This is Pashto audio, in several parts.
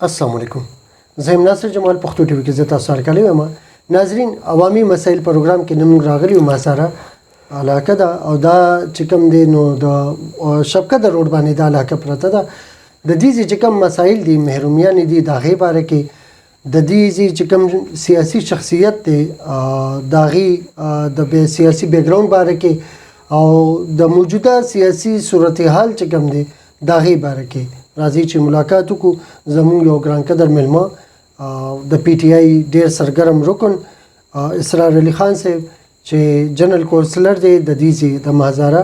السلام علیکم. زه ناصر جمال پښتو ټي وي کې زه تاسو سره کلی یم. ناظرین عوامي مسایل پروګرام کې نن راغلی ما سره علاقه ده او دا چې کوم دی نو د شبکه د روډ باندې د علاقه پرته ده. د دې چې کوم مسایل دي محرومیان دي د هغې باره کې د دې چې کوم سیاسي شخصیت دی د هغې د سیاسي بیکګراوند باره کې او د موجوده سیاسي صورتحال چې کوم دی د هغې باره کې راځي چې ملاقات وکړو. زموږ یو ګران قدر میلمه د پی ټی آی ډېر سرګرم رکن اسرار علي خان صاحب چې جنرال کونسلر دی د دې د مهزاره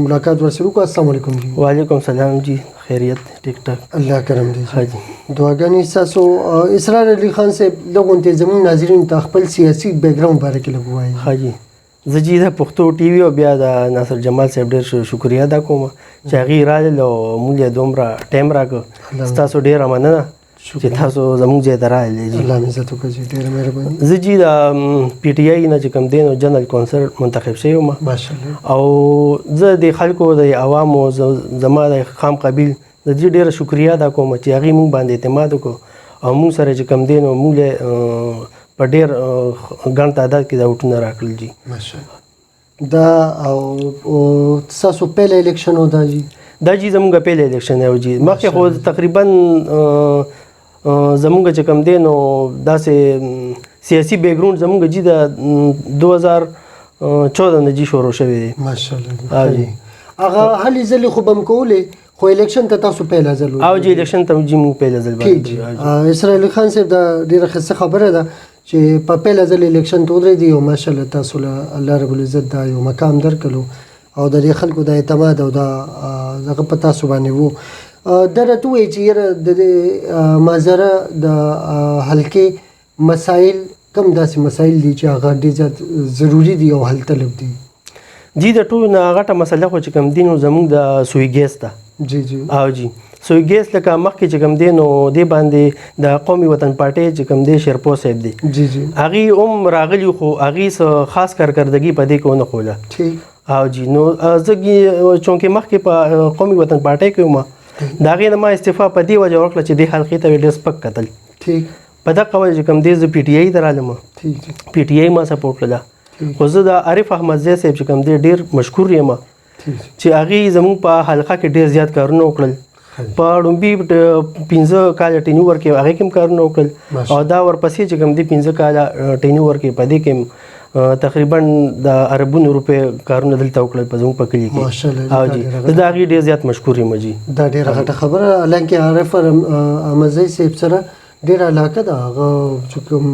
ملاقات ورسره وکړو. السلام علیکم جی. وعلیکم السلام جی. خیریت ټیک ټاک الله کرم دی. ها جی دعاګانې ستاسو. اسرار علي خان صاحب لږ زموږ ناظرین ته خپل سیاسي بیکګراوند باره کې لږ ووایي. ها جی زه جی د پښتو ټي وي او بیا د ناصر جمال صاحب ډېر شکریا ادا کوم چې هغې راغلل او موږ یې دومره ټایم راکړ. ستاسو ډېره مننه چې تاسو زموږ ځای ته راغلئ. الله مې عزت وکړي جي. ډېره مهرباني. زه جی د پی ټي آی نه چې کوم دی نو جنرال کونسل منتخب شوی یم ماشاءالله او زه د خلکو د عوامو زما د خام قبیل د دې ډېره شکریا ادا کوم چې هغې موږ باندې اعتماد وکړو او موږ سره چې کوم دی نو موږ په ډېر ګڼ تعداد کې دا ووټونه راکړل جي. ماشاءالله. دا او ستاسو پیل الیکشن و دا جي؟ دا جي زموږ پیل الیکشن و جي. مخکې خو تقریبا زموږ چې کوم دی نو داسې سیاسي بیکګراوند زموږ جي د 2014 نه جي شروع شوی دی. ماشاءالله. جي هغه هلې ځلې خو به م کولې خو الیکشن ته تاسو پیل ځل او جي الیکشن ته جي موږ پیل ځل باندې. اسرار علي خان صاحب دا ډېره ښه خبره ده چې په پیله ځل الیکشن ته ودرېدي او ماشاءالله تاسو له الله رب العزت دا یو مقام درکړو او د دې خلکو د اعتماد او دا دغه په تاسو باندې وو. دا راته ووایي چې یاره د مهزاره د حلقې مسایل کوم داسې مسایل دي چې هغه ډېر زیات ضروري دي او حل طلب دي؟ جی د ټولو نه غټه مسله خو چې کوم دی نو زموږ د سوی ګیس ده. جی جی او جی سوی ګیس لکه مخکې چې کوم دی نو دې باندې د قومي وطن پارټۍ چې کوم دی شیرپو صاحب دی جی جی هغې هم راغلي خو هغې څه خاص کارکردګي په دې کې ونه ښوله. ٹھیک. او جی نو زه چونکې مخکې په قومي وطن پارټۍ کې وم د هغې نه ما استعفا په دې وجه ورکړه چې دې حلقې ته مې ډېر سپک کتل. ٹھیک. په دغه وجه چې کوم دی زه پی ټي آی ته رالم. ٹھیک. پی ټي آی ما سپورټ کړله خو زه د عارف احمدزی صاحب چې کوم دی ډېر مشکور یم چې هغې زموږ په حلقه کې ډېر زیات کارونه وکړل. په لومبي 15 کاله ټینور کې هغې کې هم کارونه وکړل او دا ورپسې چې کوم دی 15 کاله ټینور کې په دې کې تقریبا د اربونو روپۍ کارونه دلته وکړل په زموږ په کلي کې. او جي زه د هغې ډېر زیات مشکور یم جي. دا ډېره غټه خبره. حالانکې عارف احمدزی صاحب سره ډېره علاقه ده هغه چې کوم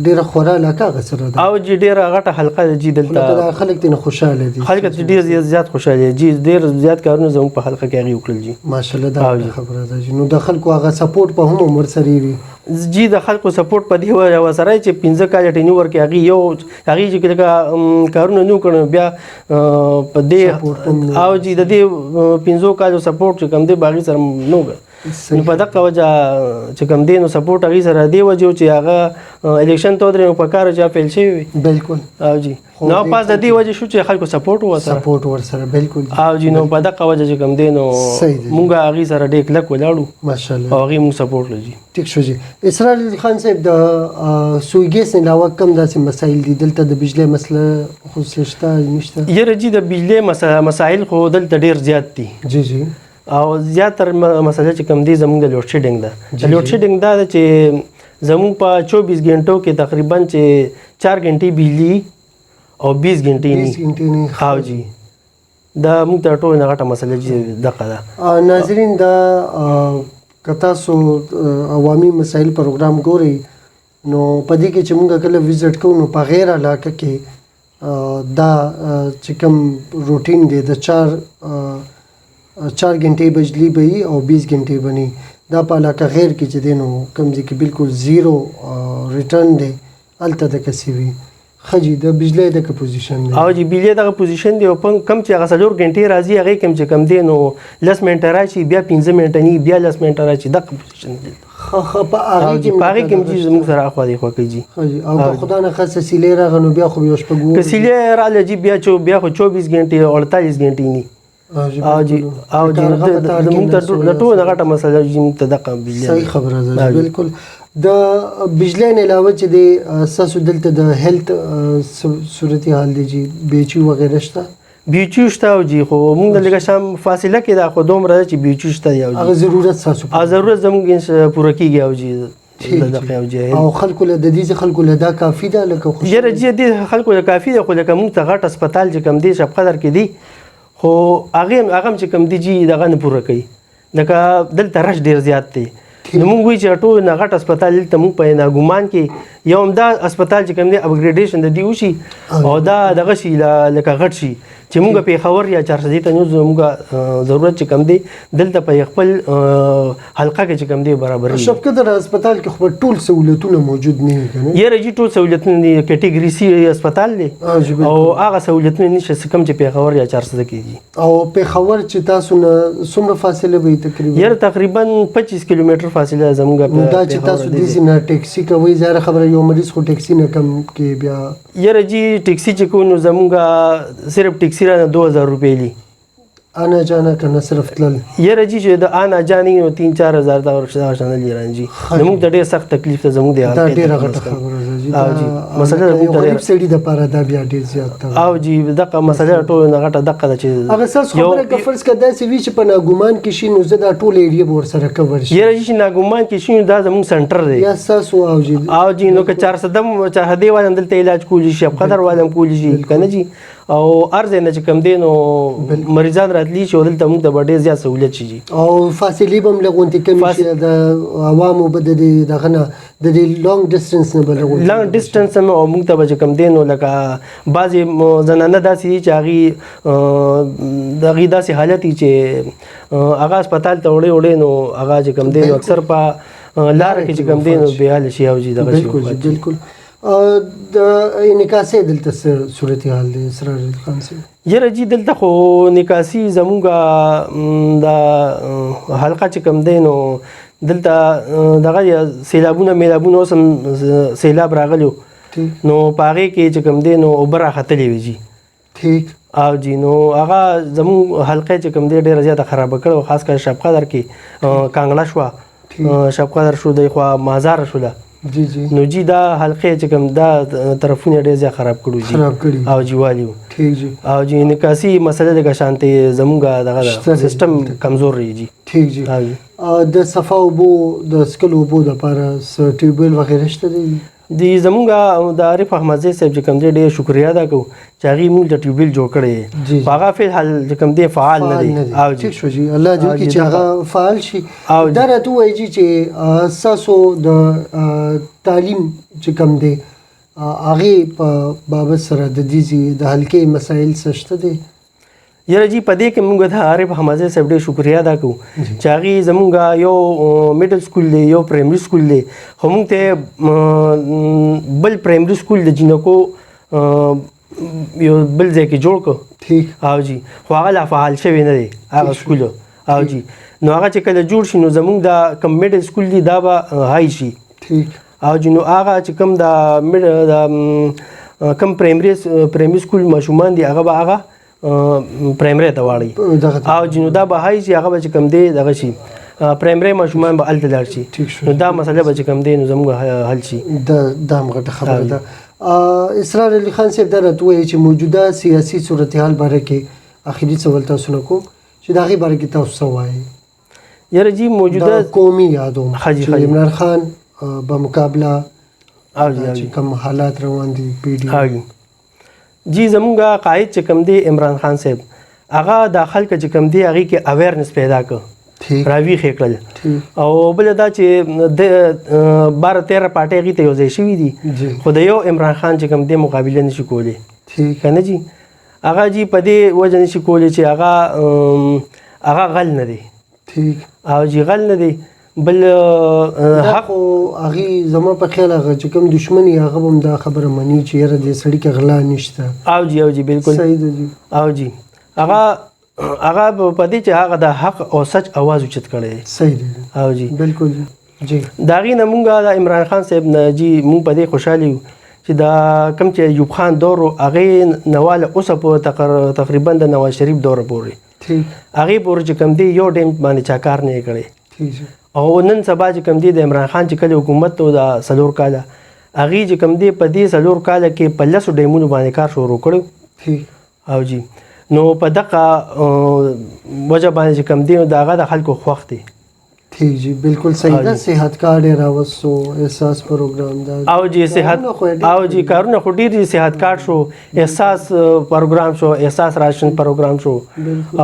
ډېره خورا علاقه هغه سره ده او جي ډېره غټه حلقه ده جي دلته خلک ترېنه خوشحاله دي. خلک ډېر زیات خوشحاله دي جي. ډېر زیات کارونه زموږ په حلقه کې هغې وکړل جي. ماشاءالله دا خبره ده جي. نو د خلکو هغه سپورټ په هم عمر سره وي جی. د خلکو سپورټ په دې وجه سره چې 15 کاله ټینور کې هغې چې لکه کارونه نه وکړل بیا په دې او جي د دې 15 کالو سپورټ چې کوم دی به هغې سره نه وکړ نو په دغه وجه چې کوم دی نو سپورټ هغې سره دې وجې چې هغه الیکشن ته ودرېد نو په کار چا فیل شوی وي. بلکل. او جي نو پاس د دې وجې شو چې خلکو سپورټ ورسره بلکل. او جي نو په دغه وجه چې کوم دی نو مونږ هغې سره ډېر کلک ولاړو ماشاءالله او هغې مونږ سپورټ کړو جي. ټیک شو جي. اسرار علي خان صاحب د سوی ګیس نه علاوه کوم داسې مسایل دي دلته د بجلۍ مسله خو شته نشته؟ یاره جي د بجلۍ مسایل خو دلته ډېر زیات دي. جی جی. او زیاتره مسله چې کوم دی زموږ د لوډ شیډینګ ده. د لوډ شیډینګ دا ده چې زموږ په 24 غنټو کې تقریبا چې 4 غنټې بجلي او 20 غنټې نه. او جي دا موږ ته ټولو نه غټه مسله چې دغه ده. ناظرین دا که تاسو عوامي مسایل پروګرام ګورئ نو په دې کې چې موږ کله وزټ کوو نو په غیر علاقه کې دا چې کوم روټین دی د 4 غنټې بجلی به وي او 20 غنټې به نه. دا په علاقه غیر کې چې دی نو کوم ځای کې بالکل زیرو ریټرن دی هلته دغه څه وي. ښه جي. د بجلۍ دغه پوزیشن دی او جي بجلۍ دغه پوزیشن دی او کم چې هغه 4 غنټې راځي هغې کې چې کم دی نو 10 منټه راشي بیا 15 منټه نه بیا 10 منټه راشي دغه پوزیشن دی. په هغې کې هم جي زموږ سره اخوا دېخوا کوي جي. او که خدا نه خاصه سیلې راغله نو بیا خو یو شپه که سیلې راغله جي بیا خو 24 غنټې 48 غنټې نه او جی موږ ته ټول غټه مسله چې موږ ته دغه بجلی صحیح خبره ده بالکل د بجلی نه علاوه چې د ساسو دلته د هیلث صورتحال دی چې بیچي وغیرہ شته بیچو شته او جی خو موږ د لږه شام فاصله کې دا خو دومره چې بیچو شته یو هغه ضرورت ساسو ضرورت زموږ پوره کیږي او جی او خلکو له د دې خلکو له دا کافی ده لکه خو یره جی د خلکو له کافی ده خو لکه موږ ته غټ هسپتال چې کم دی شپ قدر کې دی خو هغه چې کم دی جی دغه نه پوره کوي لکه دلته رش ډیر زیات دی نو موږ وی چې ټول نه غټ هسپتال ته موږ په ناګومان کې یو هم دا هسپتال چې کوم دی اپګریډیشن د دی وشي او دا دغه شي لکه غټ شي چې موږ په خبر یا 400 ته نو موږ ضرورت چې کم دی دلته په خپل حلقه کې چې کم دی برابر شفقت در هسپتال کې خو ټول سہولتونه موجود نه دي کنه یره جی ټول سہولتونه دي کټګوري سی هسپتال دی او هغه سہولتونه نشي کم چې په خبر یا 400 کې دي او په خبر چې تاسو نه څومره فاصله وي تقریبا یره تقریبا 25 کیلومتر فاصله زموږ په دا چې تاسو د سینه ټیکسي کوي زاره خبره یو مریض خو ټیکسي نه کم کې بیا یره جی ټیکسي چې کو نو زموږ صرف ټیکسي را 2000 روپے لی انا جانا کنه صرف تلل یره جی چې د انا جانی نو 3-4000 دا ورشته شانل لرانجی موږ د ډېر سخت تکلیف ته زموږ دی دا ډېر غټه خبره ده جی او جی مسله د غریب سړي د پاره دا بیا ډېر زیات ده او جی دغه مسله ټول نه غټه دغه ده چې هغه ساس خبره که فرض کړه چې وی چې په ناګومان کې شي نو زه دا ټول ایریا ور سره کور شي یره جی چې ناګومان کې شي دا زموږ سنټر دی یا ساس او جی نو که 400 دم چا هدي والم دلته علاج کولی شي قدر والم کولی شي کنه جی او ارزه نه چې کم دین او مریضان راتلی شي دلته موږ د ډېر زیات سہولت شي او فاصله بم لغونتي کم شي د عوامو بد دغه نه د لانګ ډیسټنس نه بلغون لانګ ډیسټنس او موږ ته کم دین او لکه بعضی زنانه داسې چې هغه دغه داسې حالت چې هغه هسپتال ته وړي نو هغه چې کم دین اکثر په لار کې چې کم دین به حال شي او جی دغه شي بالکل د نکاسه دلته صورتحال دی اسرار خان سي یره جی دلته خو نکاسی زموږه د حلقه چې کم دی نو دلته دغه سیلابونه میلابونه اوسم سیلاب راغلو نو پاره کې چې کم دی نو اوبره خطلې وی جی ٹھیک او جی نو هغه زموږ حلقه چې کم دی ډیره زیاته خراب کړو خاص کر شپ قدر کې کانګړه شو شپ قدر شو دی خو مازار شو جی جی نو جی دا حلقه چې کوم دا طرفونه ډېر زیات خراب کړو او جی والیو ٹھیک جی او جی نکاسي مسله د شانته زموږه دغه سیستم کمزور ری جی ٹھیک جی د صفا وبو د سکل وبو د لپاره ټیوبل وغیرہ شته دي دی زموږه د عارف احمد زی صاحب چې کوم دی ډېر شکریا ادا کوم چې هغه موږ د ټیوبل جوړ کړی هغه فعال چې کوم دی فعال نه دی او ټیک شو جی الله دې کې چې هغه فعال شي دا راته وایي چې اساسو د تعلیم چې کوم دی هغه په بابت سره د دې د حلقې مسایل سشته دي یره جی پدې کې موږ د عارف احمد زی صاحب ډېر شکریا ادا کوم چې هغه زموږه یو میډل سکول دی یو پرایمري سکول دی خو موږ ته بل پرایمري سکول د جنکو یو بل ځای کې جوړ کړ ٹھیک او جی خو هغه لا فعال شوی نه دی هغه سکول او جی نو هغه چې کله جوړ شي نو زموږ د کم میډل سکول دی دا به هاي شي ٹھیک او جی نو هغه چې کم د کم پرایمري سکول ماشومان دی هغه به هغه پرایمري ته واړي او جنو دا به هاي چې هغه به کم دی دغه شي پرایمري ماشومان به الته لاړ شي نو دا مسله به کم دی نو زموږ حل شي دا غټه خبره ده اسرار علي خان صاحب دا راته وایي چې موجوده سیاسي صورتحال باره کې اخري سوال تاسو نه کوم چې دا غي باره کې تاسو وایي یره جی موجوده قومي یادوم چې عمران خان په مقابله او چې کوم حالات روان دي پی ډی جی زمونږه قائد چې کم دی عمران خان صاحب هغه د خلک چې کم دی هغه کې اویرنس پیدا کړ راوی خېکړل او بل دا چې د 12-13 پارټي هغه ته یو ځای شوی دي خو د یو عمران خان چې کم دی مقابله نشي کولی کنه جی هغه جی په دې وجه نشي کولی چې هغه غل نه دی ٹھیک او جی غل نه دی بل حق هغه زما په خیال هغه چې کوم دښمنی هغه هم دا خبره مني چې یاره د سړی کې غلا نشته او جی بالکل صحیح دی جی او جی هغه په دې چې هغه د حق او سچ आवाज اوچت کړي صحیح دی او جی بالکل جی داغي نه مونږه د عمران خان صاحب نه جی مونږ په دې خوشاله یو چې دا کم چې ایوب خان دور هغه نواله اوسه په تقریبا د نواز شریف دور پورې ٹھیک هغې پورې چې کوم دی یو ټیم باندې چا کار نه کړی ٹھیک جی او نن سبا چې کوم دی د عمران خان چې کله حکومت ته دا څلور کاله هغې چې کوم دی په دې څلور کاله کې په 10 ډیمونو باندې کار شروع کړی ٹھیک او جی نو په دغه وجه باندې چې کوم دی نو د هغه د خلکو خوښ دی ٹھیک جی بالکل صحیح ده صحت کارت یې راوستو احساس پروګرام دا او جی صحت او جی کارونه خو ډېر دي صحت کارت شو احساس پروګرام شو احساس راشن پروګرام شو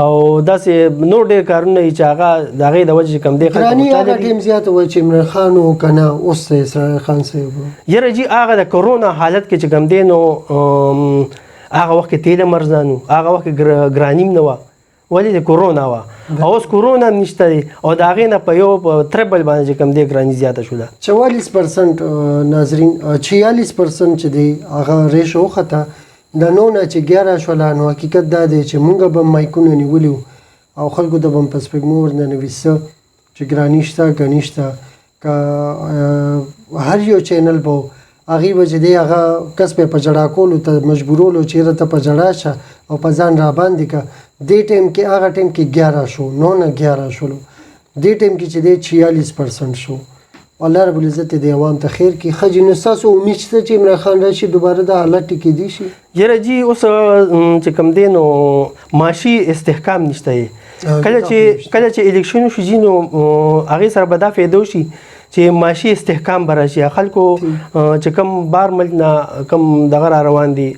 او داسې نور ډېر کارونه چې هغه د هغې د وجې چې کوم دی ګراني هغه ټیم زیاته وایي چې عمران خان و که نه اوس د اسرائیل خان صاحب یاره جی هغه د کرونا حالت کې چې کوم دی نو هغه وخت کې تیل هم ارزان و هغه وخت کې ګراني هم نه وه ولې د کرونا وه او اوس کرونا هم نشته دی او د هغې نه په یو تریبل باندې چې کوم دی ګراني زیاته شوله 44% ناظرین 46% چې دی هغه ریشو وخته د 9 نه چې 11 شوله نو حقیقت دا دی چې مونږ به مایکونه نیولي او خلکو ته به په سپېږمو ورننویسه چې ګراني شته که نشته که هر یو چینل به هغې به چې دی هغه کس به په جړا کولو ته مجبورولو چېرې ته په جړا شه او په ځان را باندې که دې ټیم کې هغه ټیم کې 11 شو 9 نه 11 شولو دې ټیم کې چې دی 46% شو الله رب العزت دې عوام ته خیر کړي ښه جي نو ستاسو امید شته چې عمران خان راشي دوباره دا حالت ټیکېدی شي یاره جی اوس چې کوم دی نو معاشي استحکام نشته یې کله چې الیکشن شي نو هغې سره به دا فایده وشي چې معاشي استحکام به راشي خلکو چې کوم بار ملک نه کوم دغه را روان دي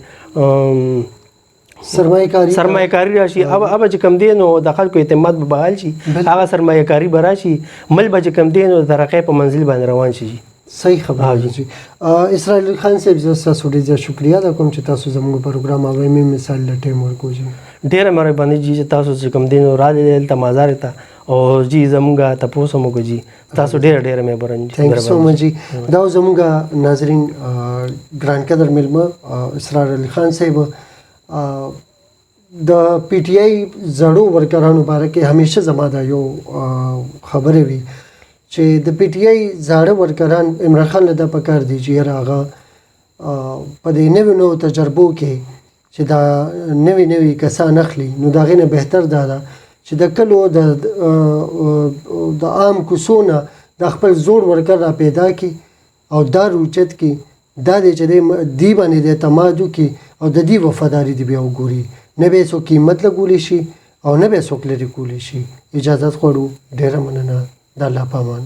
سرمایه کاری راشي اب چې کم دی نو د خلکو اعتماد به بحال شي هغه سرمایه کاری به راشي مل به چې کم دی نو د ترقۍ په منزل باندې روان شي صحیح خبره جی اسرائیل خان صاحب زه تاسو ډېر شکریا ادا کوم چې تاسو زموږ پروګرام او مې مثال لټیم ورکو جی ډېره مهرباني جی چې تاسو چې کم دی نو را دلته مازار ته او جی زموږ تاسو مو کو جی تاسو ډېر مهربان جی تھینک سو مچ جی دا زموږ ناظرین ګران قدر ملما اسرائیل خان صاحب د پی ټی آی زړو ورکرانو باره کې همیشه زما دا یو خبره وي چې د پی ټی آی زاړه ورکران عمران خان له دا پکار دی چې هغه په دې نوو تجربو کې چې دا نوي کسان اخلي نو دا غینه بهتر ده چې د کلو د عام کوسونه د خپل زوړ ورکر را پیدا کی او دا روچت کی دا دې چې دی باندې د اعتماد کی او د دې وفاداری دی بیا وګوري نه به څوک قیمت لګولی شي او نه به څوک لري کولی شي اجازه غواړو ډیره مننه د الله پامان